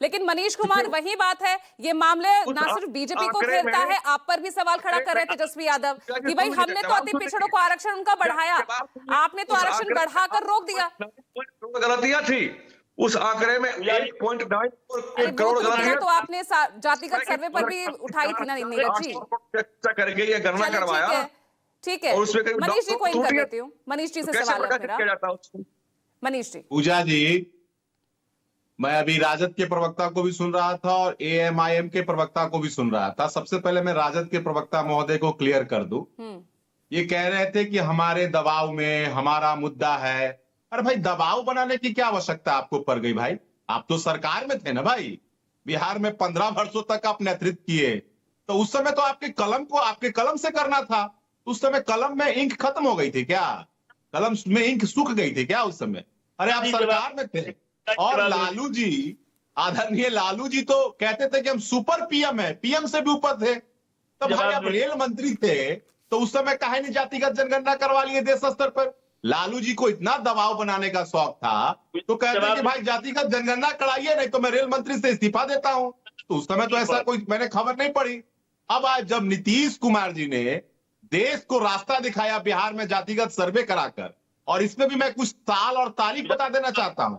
लेकिन मनीष कुमार वही बात है, ये मामले ना सिर्फ बीजेपी को घेरता है, आप पर भी सवाल खड़ा कर रहे तेजस्वी यादव कि भाई हमने तो अति पिछड़ों को आरक्षण उनका बढ़ाया, आपने तो आरक्षण बढ़ाकर रोक दिया। गलतियां थी उस आंकड़े में, 1.9 करोड़ गलतियां तो आपने जातिगत सर्वे पर भी उठाई थी ना नीरज जी, करके ये गणना करवाया। ठीक है, मनीष जी को इन कर देती हूँ। मनीष जी से सवाल है मेरा। मनीष जी। पूजा जी, मैं अभी राजद के प्रवक्ता को भी सुन रहा था और एएमआईएम के प्रवक्ता को भी सुन रहा था। सबसे पहले मैं राजद के प्रवक्ता महोदय को क्लियर कर दूं। ये कह रहे थे कि हमारे दबाव में हमारा मुद्दा है। अरे भाई, दबाव बनाने की क्या आवश्यकता आपको पड़ गई भाई? आप तो सरकार में थे ना भाई, बिहार में 15 वर्षों तक आप नेतृत्व किए, तो उस समय तो आपके कलम को आपके कलम से करना था। उस समय कलम में इंक खत्म हो गई थी क्या? कलम में इंक सूख गई थी क्या उस समय? अरे आप सरकार में थे। और लालू जी, आदरणीय लालू जी तो कहते थे कि हम सुपर पीएम है, पीएम से भी ऊपर थे। तो भाई आप रेल मंत्री थे, तो उस समय काहे नहीं जातिगत जनगणना करवा लिए देश स्तर पर? लालू जी को इतना दबाव बनाने का शौक था तो कहते कि भाई जातिगत जनगणना कराइए, नहीं तो मैं रेल मंत्री से इस्तीफा देता हूं। तो उस समय तो ऐसा कोई मैंने खबर नहीं पड़ी। अब आज जब नीतीश कुमार जी ने देश को रास्ता दिखाया बिहार में जातिगत सर्वे कराकर, और इसमें भी मैं कुछ साल और तारीख बता देना चाहता हूं।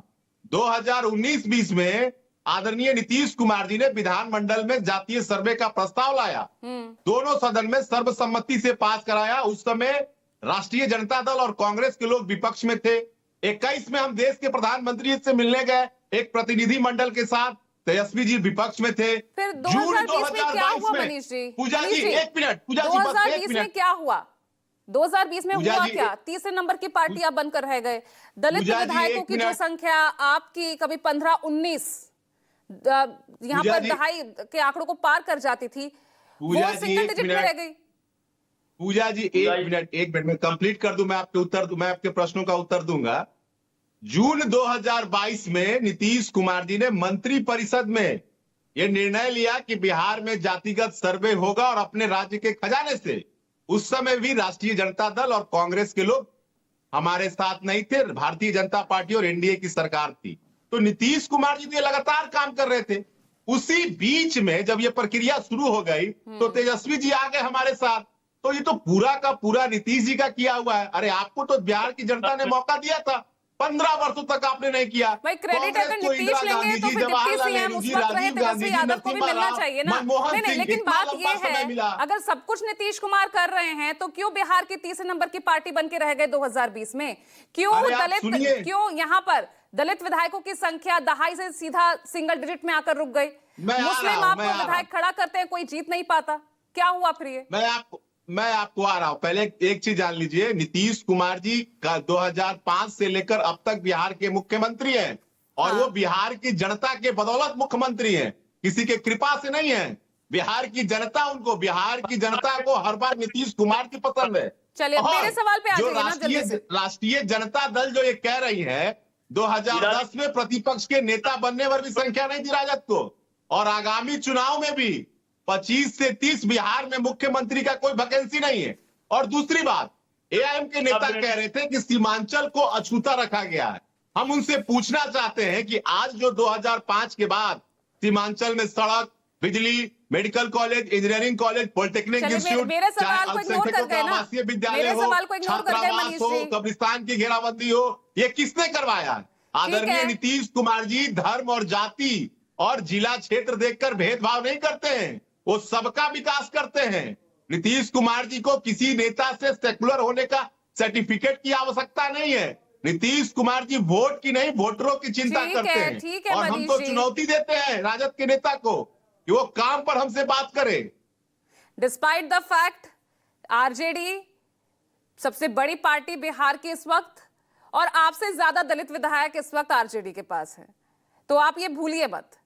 2019-20 में आदरणीय नीतीश कुमार जी ने विधानमंडल में जातीय सर्वे का प्रस्ताव लाया, दोनों सदन में सर्वसम्मति से पास कराया। उस समय राष्ट्रीय जनता दल और कांग्रेस के लोग विपक्ष में थे। 21 में हम देश के प्रधानमंत्री से मिलने गए एक प्रतिनिधि मंडल के साथ, तेजस्वी जी विपक्ष में थे। फिर 2020 में क्या हुआ मनीष जी? पूजा जी एक मिनट, पूजा जी 2020 में क्या हुआ? 2020 में हुआ क्या? तीसरे नंबर की पार्टी आप बनकर रह गए। दलित विधायकों की जो संख्या आपकी कभी 15-19 यहाँ पर दहाई के आंकड़ों को पार कर जाती थी, वो सिंगल डिजिट में रह गई। पूजा जी एक मिनट में कंप्लीट कर दूं, मैं आपके प्रश्नों का उत्तर दूंगा। जून 2022 में नीतीश कुमार जी ने मंत्री परिषद में यह निर्णय लिया कि बिहार में जातिगत सर्वे होगा और अपने राज्य के खजाने से। उस समय भी राष्ट्रीय जनता दल और कांग्रेस के लोग हमारे साथ नहीं थे, भारतीय जनता पार्टी और एनडीए की सरकार थी। तो नीतीश कुमार जी तो लगातार काम कर रहे थे। उसी बीच में जब यह प्रक्रिया शुरू हो गई तो तेजस्वी जी आ गए हमारे साथ। तो ये तो पूरा का पूरा नीतीश जी का किया हुआ है। अरे आपको तो बिहार की जनता ने मौका दिया था, 15 वर्षों तक आपने नहीं किया। भाई क्रेडिट अगर नीतीश लेंगे तो फिर डिप्टी सीएम उस वक्त रहे तेजस्वी यादव को भी मिलना चाहिए ना। नहीं, लेकिन बात ये है, अगर सब कुछ नीतीश कुमार कर रहे हैं तो क्यों बिहार की तीसरे नंबर की पार्टी बन के रह गए 2020 में? क्यों यहाँ पर दलित विधायकों की संख्या दहाई से सीधा सिंगल डिजिट में आकर रुक गई? मुस्लिम आपको विधायक खड़ा करते हैं, कोई जीत नहीं पाता, क्या हुआ फिर ये? मैं आपको आ रहा हूं। पहले एक चीज जान लीजिए, नीतीश कुमार जी का 2005 से लेकर अब तक बिहार के मुख्यमंत्री हैं और वो बिहार की जनता के बदौलत मुख्यमंत्री हैं, किसी के कृपा से नहीं है। बिहार की जनता बिहार की जनता को हर बार नीतीश कुमार की पसंद है। चलिए मेरे सवाल पे आ जाइए ना जल्दी से। राष्ट्रीय जनता दल जो ये कह रही है 2010 में प्रतिपक्ष के नेता बनने पर भी संख्या नहीं दी राजद को, और आगामी चुनाव में भी 25 से 30 बिहार में मुख्यमंत्री का कोई वैकेंसी नहीं है। और दूसरी बात, एआईएम के नेता कह रहे थे कि सीमांचल को अछूता रखा गया है। हम उनसे पूछना चाहते हैं कि आज जो 2005 के बाद सीमांचल में सड़क, बिजली, medical college, engineering college, polytechnic institute, आवासीय विद्यालय हो, छात्रावास हो, कब्रिस्तान की घेराबंदी हो, ये किसने करवाया? आदरणीय नीतीश कुमार जी धर्म और जाति और जिला क्षेत्र देखकर भेदभाव नहीं करते हैं, वो सबका विकास करते हैं। नीतीश कुमार जी को किसी नेता से सेकुलर होने का सर्टिफिकेट की आवश्यकता नहीं है। नीतीश कुमार जी वोट की नहीं, वोटरों की चिंता करते हैं। और हम तो चुनौती देते हैं राजद के नेता को कि वो काम पर हमसे बात करे। डिस्पाइट द फैक्ट आरजेडी सबसे बड़ी पार्टी बिहार की इस वक्त, और आपसे ज्यादा दलित विधायक इस वक्त आरजेडी के पास है, तो आप ये भूलिए मत।